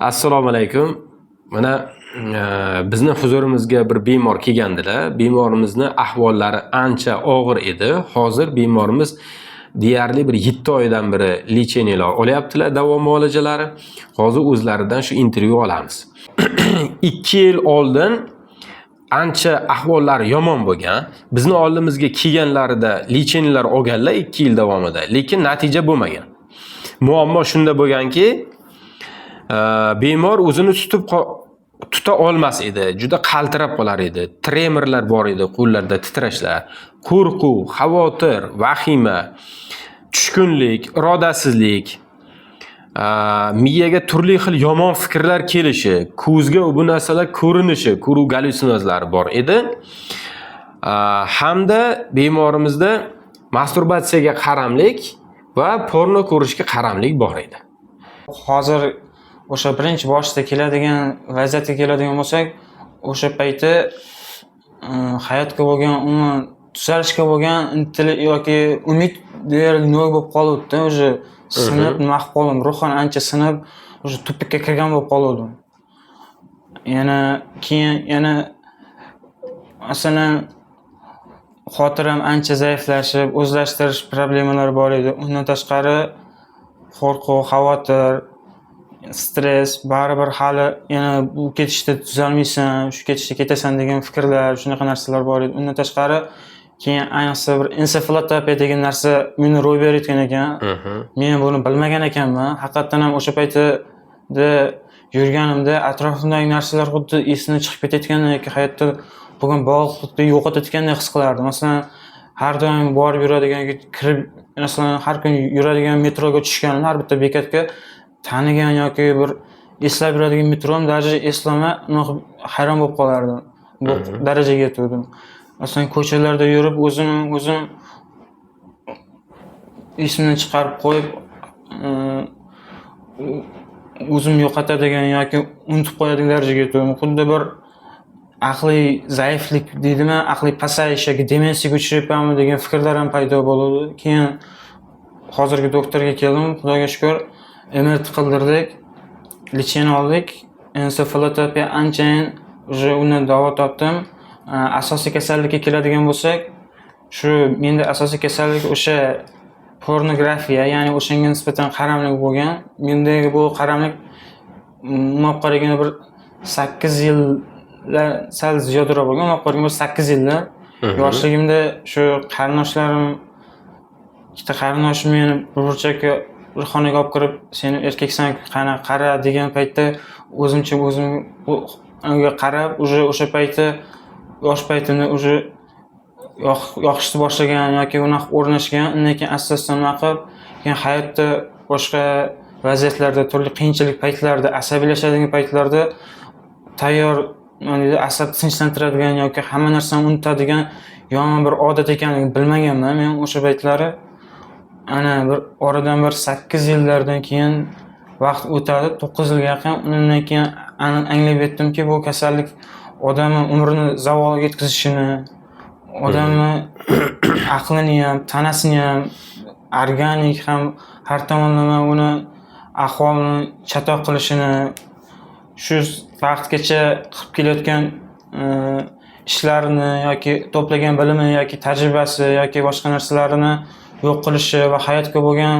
Assalomu alaykum. Mana bizni huzurimizga bir bemor kelgandilar. Bemorimizni ahvollari ancha og'ir edi. Hozir bemorimiz deyarli bir 7 oydan beri lecheniyalar olyaptilar, davo muolajalari. Hozir o'zlaridan shu intervyu olamiz. 2 yil oldin ancha ahvollari yomon bo'lgan. Bizni oldimizga kelganlarida lecheniyalar olganlar 2 yil davomida, lekin natija bo'lmagan. Muammo shunda bo'lganki, bemor o'zini tuta olmas edi. Juda qaltirab qolar edi. Tremorlar bor edi, qo'llarida titrashlar, qo'rquv, xavotir, vahima, tushkunlik, irodasizlik, miyaga turli xil yomon fikrlar kelishi, ko'zga bu narsalar ko'rinishi, ko'ruv gallyusinozlari bor edi. Hamda bemorimizda masturbatsiyaga qaramlik va porno ko'rishga qaramlik bor edi. Hozir o'sha birinchi boshda keladigan vaziyatga keladigan bo'lsak, o'sha payti hayotga bo'lgan umuman tuzalishga bo'lgan intilish yoki umid deyarli nol bo'lib qolibdi. O'sha sinib, nima qilib qoldim, ruhan ancha sinib, o'sha tupikka kirgan bo'lib qoldim. Keyin masalan xotiram ancha zaiflashib, o'zlashtirish problemalari bor edi. Undan tashqari qo'rquv, xavotir, stress, baribir hali yana bu ketishda tuzalmaysan, shu ketishda ketasan degan fikrlar, shunaqa narsalar bor edi. Undan tashqari keyin ayniqsa bir ensefalotopiya degan narsa meni ro'y berayotgan ekan. Men buni bilmagan ekanman. Haqiqatan ham o'sha paytda yurganimda atrofimdagi narsalar xuddi esimdan chiqib ketayotgandek yoki hayotda bo'lgan bog'liqlikni yo'qotayotgandek his qilardim. Masalan, har doim borib yuradigan yoki kirib, masalan, har kun yuradigan metroga tushganimda har bitta bekatga tanigan yoki bir eslab yuradigan metrom darajada eslamay, hayron bo'lib qolardim. Bu darajaga yetdim. Masalan, ko'chalarda yurib o'zim esimdan chiqarib qo'yib, o'zim yo'qotadigan yoki unutib qo'yadigan darajaga yetdim. Xuddi bir aqliy zaiflik deydimi, aqliy pasayish yoki demensiyaga uchrayapmanmi degan fikrlar ham paydo bo'ldi. Keyin hozirgi doktorga keldim, Xudoga shukr, MRT qildirdik, lecheniya oldik, ensefalotopiya anchayin уже undan davo topdim. Asosiy kasallikka keladigan bo'lsak, shu menda asosiy kasallik o'sha pornografiya, ya'ni o'shanga nisbatan qaramlik bo'lgan. Mendagi bu qaramlik olib qaraganda bir 8 yillar sal ziyodroq bo'lgan. Olib qaraganda bir 8 yillar. Yoshligimda shu qarindoshlarim, ikkita qarindoshim meni bir burchakka bir xonaga olib kirib, "Sen erkaksan, qara" degan paytda o'zimcha unga qarab, o'sha paytda yosh paytimda yoqishni boshlagan yoki unaqa o'rnashgan. Undan keyin asta-asta nima qilib, keyin hayotda boshqa vaziyatlarda, turli qiyinchilik paytlarida, asabiylashadigan paytlarda tayyor, asab tinchlantiradigan yoki hamma narsani unutadigan yomon bir odat ekanligini bilmaganman men o'sha paytlari. Ana bir oradan bir 8 yillardan keyin vaqt o'tadi, 9 yilga yaqin. Undan keyin anglab yetdimki, bu kasallik odamning umrini zavolga yetkazishini, odamning aqlini ham, tanasini ham, organik ham har tomonlama uni ahvolini chatoq qilishini, shu vaqtgacha qilib kelayotgan ishlarini yoki to'plagan bilimi yoki tajribasi yoki boshqa narsalarini yo'q qilishi va hayotga bo'lgan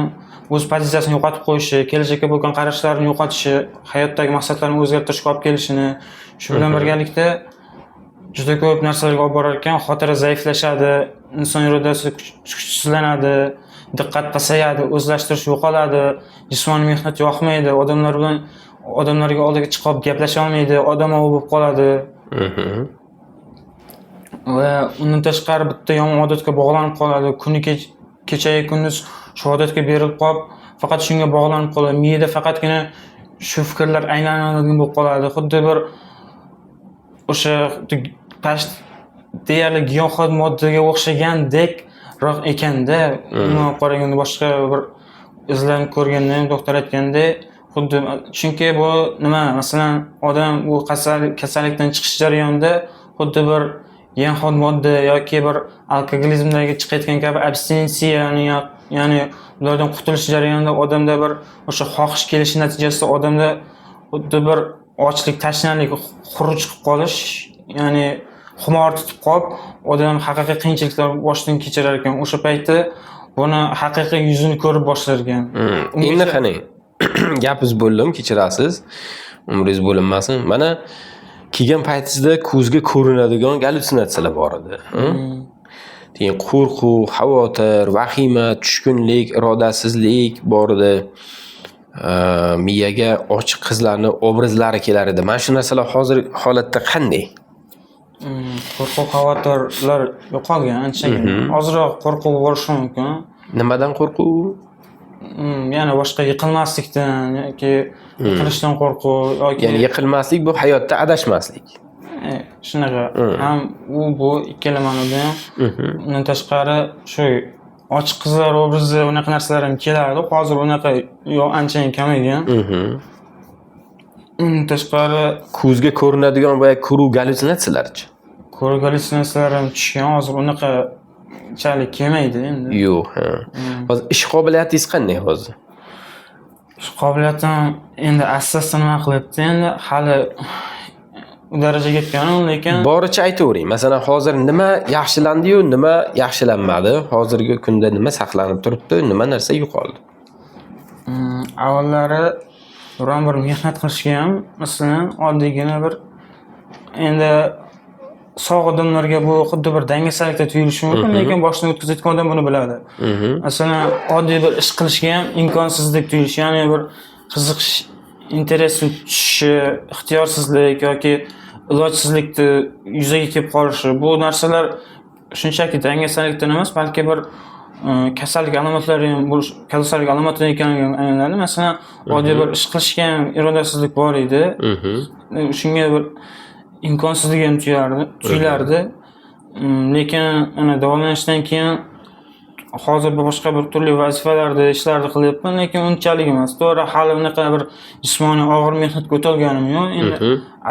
o'z pozitsiyasini yo'qotib qo'yishi, kelajakka bo'lgan qarashlarini yo'qotishi, hayotdagi maqsadlarini o'zgartirishga olib kelishini, shu bilan birgalikda juda ko'p narsalarga olib borar ekan. Xotira zaiflashadi, inson irodasi kuchsizlanadi, diqqat pasayadi, o'zlashtirish yo'qoladi, jismoniy mehnat yoqmaydi, odamlarga oldiga chiqib gaplasha olmaydi, odamovi bo'lib qoladi. Va undan tashqari bitta yomon odatga bog'lanib qoladi. Kecha kunduz shu odatga berilib qolib, faqat shunga bog'lanib qoladi. Miyada faqatgina shu fikrlar aylanadigan bo'lib qoladi. Xuddi bir o'sha deyarli giyohvand moddaga o'xshagandekroq ekanda, uni qaraganda boshqa bir izlanib ko'rganda ham doktor aytgandek, xuddi chunki bu nima, masalan, odam bu kasallikdan chiqish jarayonida xuddi bir giyohvand modda yoki bir alkogolizmdagi chiqayotgan kabi abstinensiya, ya'ni ulardan qutulish jarayonida odamda bir o'sha xohish kelishi natijasida odamda xuddi bir ochlik, tashnalik, xuruj chiqib qolish, ya'ni xumor tutib qolib, odam haqiqiy qiyinchiliklar boshdan kechirar ekan. O'sha payti buni haqiqiy yuzini ko'rib boshlar ekan. Endi qani gapiz bo'ldim, kechirasiz. Umringiz bo'linmasin. Mana kelgan paytingizda ko'zga ko'rinadigan gallyutsinatsiyalar bor edi. Keyin qo'rquv, xavotir, vahima, tushkunlik, irodasizlik bor edi. Miyaga ochiq qizlarning obrazlari kelar edi. Mana shu narsalar hozir holatda qanday? Qo'rquv, xavotirlar yo'qolgan anchagina. Ozroq qo'rquv bo'lishi mumkin. Nimadan qo'rquv? Yana boshqa yiqilmaslikdan yoki yiqilishdan qo'rquv yoki Ya'ni yiqilmaslik bu hayotda adashmaslik. shunaqa. Ham bu ikkala ma'noda ham. Undan tashqari shu ochiq qizlar obrazi unaqa narsalar ham kelardi. Hozir unaqa anchayin kamaygan. Undan tashqari Ko'zga ko'rinadigan boya ko'ruv gallyutsinatsiyalarchi? ko'rib gallyutsinatsiyalar ham tushgan. Hozir unaqa chalik kelmaydi endi. Yo'q, ha. Hozir ish qobiliyatingiz qanday hozir? Shu qobiliyatim endi asta-asta nima qilyapti. Endi hali u darajaga yetganim, lekin Boricha aytavering. Masalan, hozir nima yaxshilandi-yu, nima yaxshilanmadi? Hozirgi kunda nima saqlanib turibdi, nima narsa yo'qoldi? avvallari biron bir mehnat qilishga ham, masalan, oddiygina bir endi sog' odamlarga bu xuddi bir dangasalikda tuyulishi mumkin, lekin boshdan o'tkazayotgan odam buni biladi. Masalan, oddiy bir ish qilishga ham imkonsizdek tuyulishi, ya'ni bir qiziqish, interesni tushishi, ixtiyorsizlik yoki ilojsizlikni yuzaga kelib qolishi, bu narsalar shunchaki dangasalikdan emas, balki bir kasallik alomatlari ham bo'lish, kasallik alomati ekanligi anglanadi. Masalan, oddiy bir ish qilishga ham irodasizlik bor edi. Shunga bir imkonsizlik ham tuyulardi. Lekin ana davolanishdan keyin hozir boshqa bir turli vazifalarda ishlarni qilyapman, lekin unchalik emas. To'g'ri, hali unaqa bir jismoniy og'ir mehnatga o'tolganim yo'q. Endi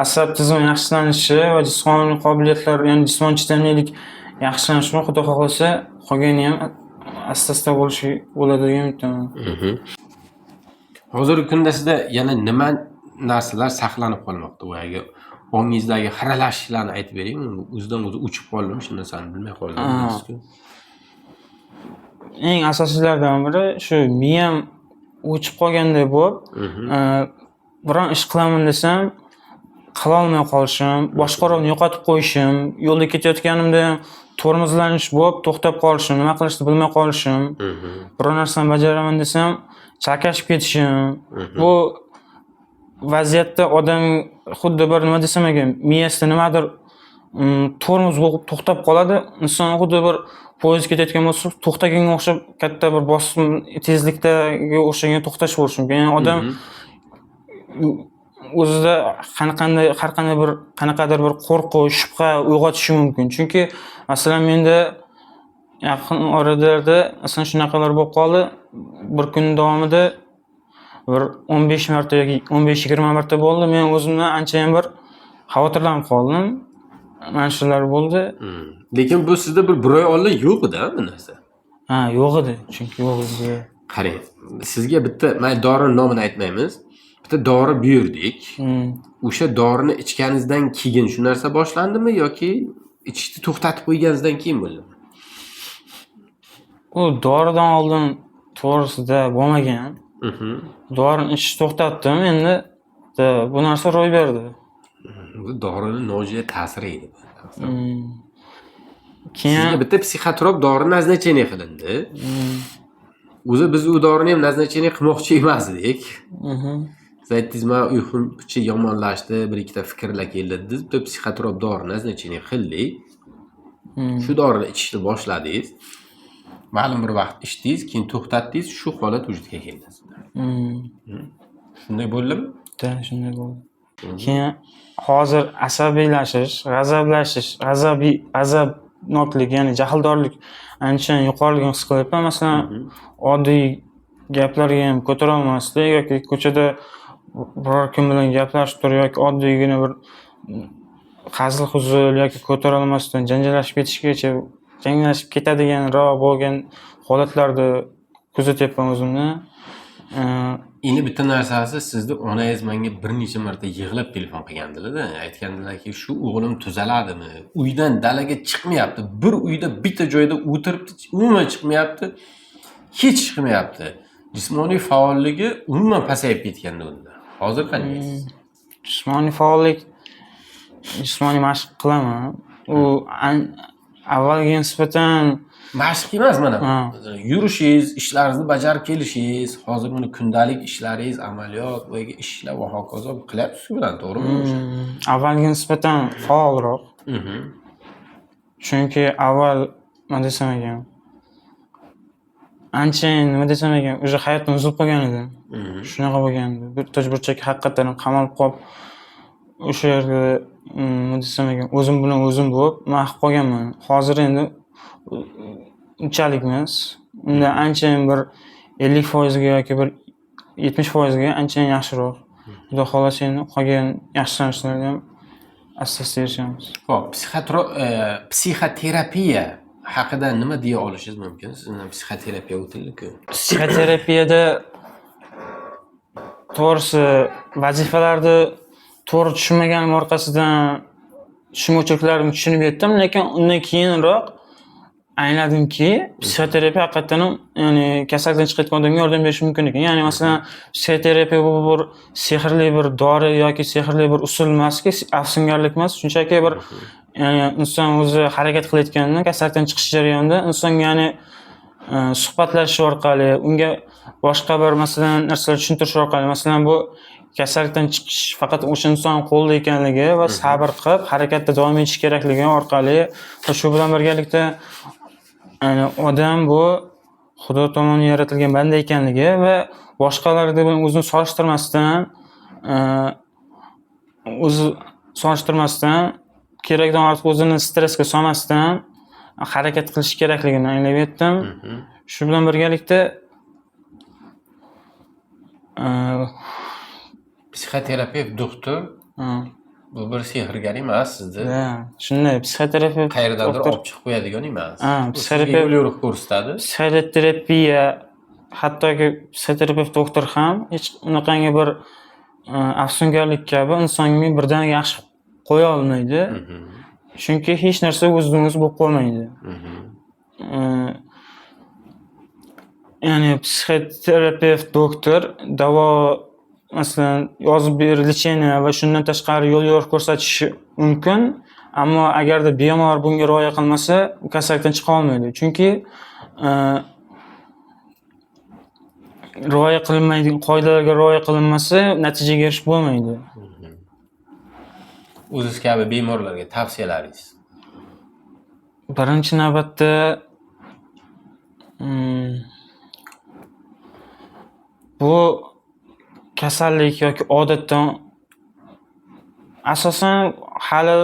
asab tizimi yaxshilanishi va jismoniy qobiliyatlar, ya'ni jismoniy chidamlilik yaxshilanishi, xudo xohlasa, qolgani ham asta-asta bo'ladi degan umiddaman. Hozirgi kunda sizda yana nima narsalar saqlanib qolmoqda? Boyagi ongingizdagi xiralashishlarni aytib bering. O'zidan o'zi uchib qoldim, shu narsani bilmay qoldim. Eng asosiylardan biri shu miyam o'chib qolganday bo'lib, biron ish qilaman desam, qila olmay qolishim, boshqaruvni yo'qotib qo'yishim, yo'lda ketayotganimda tormozlanish bo'lib, to'xtab qolishim, nima qilishni bilmay qolishim, biror narsani bajaraman desam, chakashib ketishim. Bu vaziyatda odam xuddi bir nima desam ekan, miyasida nimadir tormoz bo'lib to'xtab qoladi. Inson xuddi bir poyezd ketayotgan bo'lsa, to'xtaganga o'xshab katta bir bosim tezlikdagi o'xshagan to'xtash bo'lishi mumkin. Ya'ni odam o'zida har qanday bir qanaqadir bir qo'rquv, shubha uyg'otishi mumkin. Chunki masalan menda yaqin oralarda masalan shunaqalar bo'lib qoldi. Bir kun davomida bir 15 marta yoki 15-20 marta bo'ldi. Men o'zimdan anchayin bir xavotirlanib qoldim. Mana shular bo'ldi. Lekin bu sizda bir oy oldin yo'q edi bu narsa. Ha, yo'q edi. Chunki yo'q edi. Qarang, sizga bitta, men dorining nomini aytmaymiz. Bitta dori buyurdik. O'sha dorini ichganingizdan keyin shu narsa boshlandimi yoki ichishni to'xtatib qo'yganingizdan keyin bo'ldimi? U doridan oldin to'g'risida bo'lmagan. Dorini ichishni to'xtatdim, endi bu narsa ro'y berdi. Bu dorining nojo'ya ta'siri edi. Keyin sizga bitta psixotrop dori назначение qilindi. O'zi biz u dorini ham назначение qilmoqchi emas edik. Siz aytdingiz, men uyqum picha yomonlashdi, bir ikkita fikrlar keldi dedingiz. Bitta psixotrop dori назначение qildik. Shu dorini ichishni boshladingiz. Ma'lum bir vaqt ichdingiz, keyin to'xtatdingiz, shu holat vujudga keldi. Shunday bo'ldimi? Shunday bo'ldi. Keyin hozir asabiylashish, g'azabnoklik, ya'ni jahldorlik anchayin yuqoriligini his qilyapman. Masalan, oddiy gaplarga ham ko'tara olmaslik yoki ko'chada biror kim bilan gaplashib turib yoki oddiygina bir hazil-huzul yoki ko'tara olmasdan janjallashib ketishgacha, janjallashib ketadiganroq bo'lgan holatlarni kuzatyapman o'zimni. Endi bitta narsasi sizni onangiz menga bir necha marta yig'lab telefon qilgandilar-da. Aytgandilarki, "Shu o'g'lim tuzaladimi? Uydan dalaga chiqmayapti. Bir uyda bitta joyda o'tiribdi, umuman chiqmayapti. Hech chiqmayapti. Jismoniy faolligi umuman pasayib ketgandi unda. Hozir qanday?" Jismoniy faollik, jismoniy mashq qilaman. U avvalgiga nisbatan Mashq emas mana. Ha. Yurishingiz, ishlaringizni bajarib kelishingiz, hozir mana kundalik ishlaringiz, amaliyot va ishlar va hokazo qilyapsiz bilan, to'g'rimi? avvalgiga nisbatan faolroq. Mhm. Chunki avval nima desam ekan, anchayin nima desam ekan, o'sha hayotdan uzilib qolgan edim. Shunaqa bo'lgandi. Bir burchakka haqiqatan qamalib qolib, o'sha yerga nima desam ekan, o'zim bilan o'zim bo'lib mahv qolganman. Hozir endi unchalik emas. Undan anchayin bir 50% ga yoki bir 70% ga anchayin yaxshiroq. Xudo xolasa endi qolgan yaxshilanishlarga ham asta-asta erishamiz. Xo'p, psixoterapiya haqida nima deya olishingiz mumkin? Sizdan psixoterapiya o'tildiki. Psixoterapiyada to'g'risi vazifalarni to'g'ri tushunmaganim orqasidan tushunmovchiliklarni tushunib yetdim, lekin undan keyinroq angladimki, psixoterapiya haqiqatan ya'ni kasallikdan chiqayotgan odamga yordam berishi mumkin ekan. Ya'ni masalan, psixoterapiya bu bir sehrli bir dori yoki sehrli bir usul emaski, afsungarlik emas, shunchaki bir ya'ni inson o'zi harakat qilayotganda, kasallikdan chiqish jarayonida insonga ya'ni suhbatlashish orqali, unga boshqa bir masalan narsalar tushuntirish orqali, masalan bu kasallikdan chiqish faqat o'sha inson qo'lida ekanligi va sabr qilib harakatda davom etish kerakligi orqali va shu bilan birgalikda ya'ni odam bu Xudo tomonidan yaratilgan banda ekanligi va boshqalar bilan o'zini solishtirmasdan kerakdan ortiq o'zini stressga solmasdan harakat qilish kerakligini anglab yetdim. Shu bilan birgalikda Psixoterapevt doktor bu bir sehrgar emas sizni. Shunday psixoterapevt Qayerdandir olib chiqib qo'yadigan emas. Psixoterapevt yo'l ko'rsatadi. psixoterapiya, hattoki psixoterapevt doktor ham hech unaqangi bir afsungarlik kabi insonga birdaniga yaxshi qo'ya olmaydi. Chunki hech narsa o'zidan o'zi bo'lib qolmaydi. Ya'ni psixoterapevt doktor davo masalan yozib berilishi va shundan tashqari yo'l yo'riq ko'rsatishi mumkin, ammo agarda bemor bunga rioya qilmasa, kasallikdan chiqa olmaydi. Chunki rioya qilinmaydigan qoidalarga rioya qilinmasa, natijaga erishib bo'lmaydi. O'ziz kabi bemorlarga tavsiyalaringiz? Birinchi navbatda bu kasallik yoki odatdan asosan hali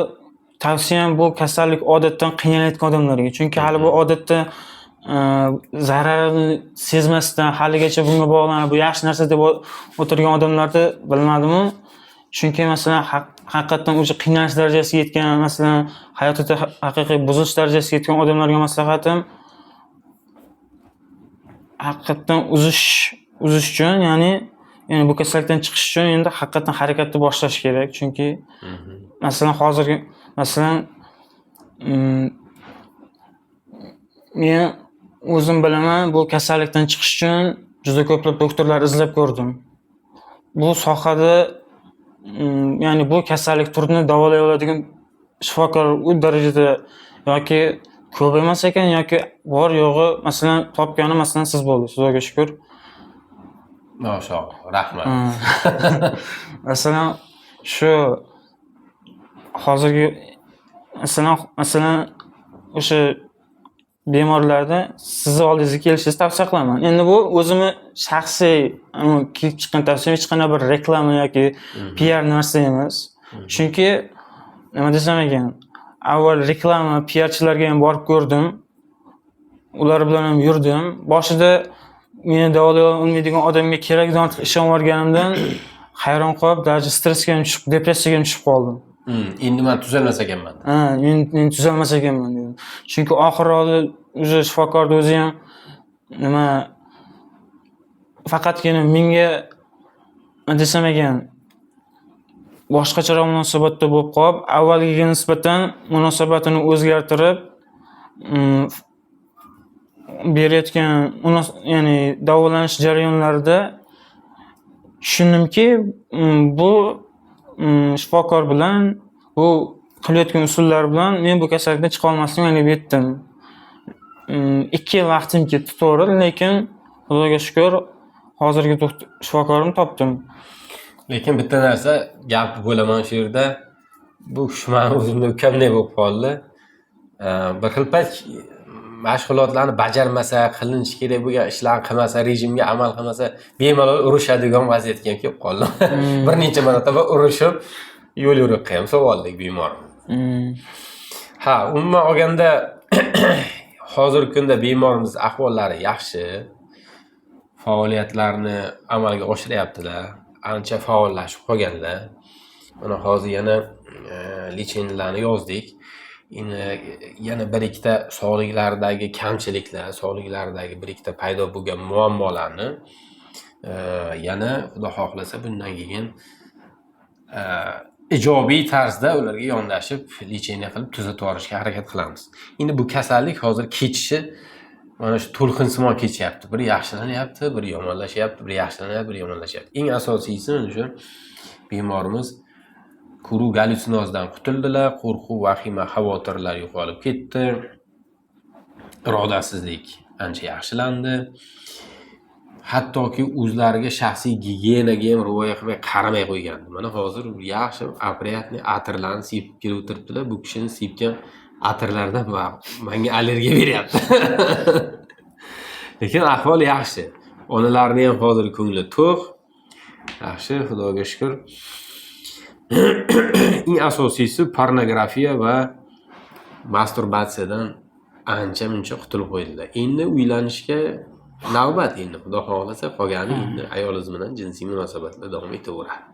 tavsiyam bu kasallik odatdan qiynalayotgan odamlarga. Chunki hali bu odatda zararini sezmasdan haligacha bunga bog'lanib bu yaxshi narsa deb o'tirgan odamlarni bilmadim. Chunki masalan haqiqatan o'sha qiynalish darajasiga yetgan, masalan hayotida haqiqiy buzilish darajasiga yetgan odamlarga maslahatim haqiqatan uzish uchun, ya'ni bu kasallikdan chiqish uchun endi haqiqatan harakatni boshlash kerak. Chunki masalan hozirgi men o'zim bilaman, bu kasallikdan chiqish uchun juda ko'plab doktorlar izlab ko'rdim. Bu sohada ya'ni bu kasallik turini davolay oladigan shifokor u darajada yoki ko'p emas ekan, yoki bor yo'g'i masalan topgani masalan siz bo'ldingiz, Xudoga shukr. Mashalloh, rahmat. Masalan shu hozirgi masalan o'sha bemorlarda sizni oldingizga kelishingizni tavsiya qilaman. Endi bu o'zimni shaxsiy kelib chiqqan tavsiyam, hech qanday bir reklama yoki PR narsa emas. Chunki nima desam ekan, avval reklama, PRchilarga ham borib ko'rdim. Ular bilan ham yurdim. Boshida meni davolay olmaydigan odamga kerakdan ortiq ishonib olganimdan hayron qolib, darajada stressga ham tushib, depressiyaga ham tushib qoldim. Endi men tuzalmas ekanman. Men tuzalmas ekanman dedim. Chunki oxirroqda o'sha shifokorning o'zi ham faqatgina menga desam ekan boshqacharoq munosabatda bo'lib qolib, avvalgiga nisbatan munosabatini o'zgartirib, mm, berayotgan ya'ni davolanish jarayonlarida tushundimki, bu shifokor bilan, bu qilayotgan usullar bilan men bu kasallikdan chiqa olmasligimni anglab yetdim. 2 yil vaqtim ketdi to'g'ri, lekin Xudoga shukr, hozirgi shifokorimni topdim. Lekin bitta narsa gap bo'laman shu yerda. Bu meni o'zimda ukamdek bo'lib qoldi. Bir xil payt mashg'ulotlarni bajarmasa, qilinishi kerak bo'lgan ishlarni qilmasa, rejimga amal qilmasa, bemalol urishadigan vaziyatga ham kelib qoldim. Bir necha marotaba urishib, yo'l yo'riqqa ham savoldik bemor. Ha, umuman olganda hozirgi kunda bemorimiz ahvollari yaxshi. Faoliyatlarni amalga oshiryaptilar. Ancha faollashib qolganlar. Mana hozir yana lecheniyalarni yozdik. Yana bir ikkita sog'liklaridagi kamchiliklar, sog'liklaridagi bir ikkita paydo bo'lgan muammolarni yana Xudo xohlasa bundan keyin ijobiy tarzda ularga yondashib, lecheniya qilib tuzatib yuborishga harakat qilamiz. Endi bu kasallik hozir kechishi mana shu to'lqinsimon kechyapti. Bir yaxshilanyapti, bir yomonlashyapti, bir yaxshilanyapti, bir yomonlashyapti. Eng asosiysi mana shu bemorimiz kuru gallyusinozdan qutuldilar, qo'rquv, vahima, xavotirlar yo'qolib ketdi. Irodasizlik ancha yaxshilandi. Hattoki o'zlariga shaxsiy gigiyenaga ham rioya qilmay qaramay qo'ygandi. Mana hozir yaxshi apriyatni atirlarni sepib kelib o'tiribdilar. Bu kishini sepgan atirlardan menga allergiya beryapti. Lekin ahvol yaxshi. Onalarni ham hozir ko'ngli to'q. Yaxshi, Xudoga shukr. Eng asosiysi pornografiya va masturbatsiyadan ancha-muncha qutulib qo'ydilar. Endi uylanishga navbat endi Xudo xohlasa qolgani endi ayolimiz bilan jinsiy munosabatda davom etaveradi.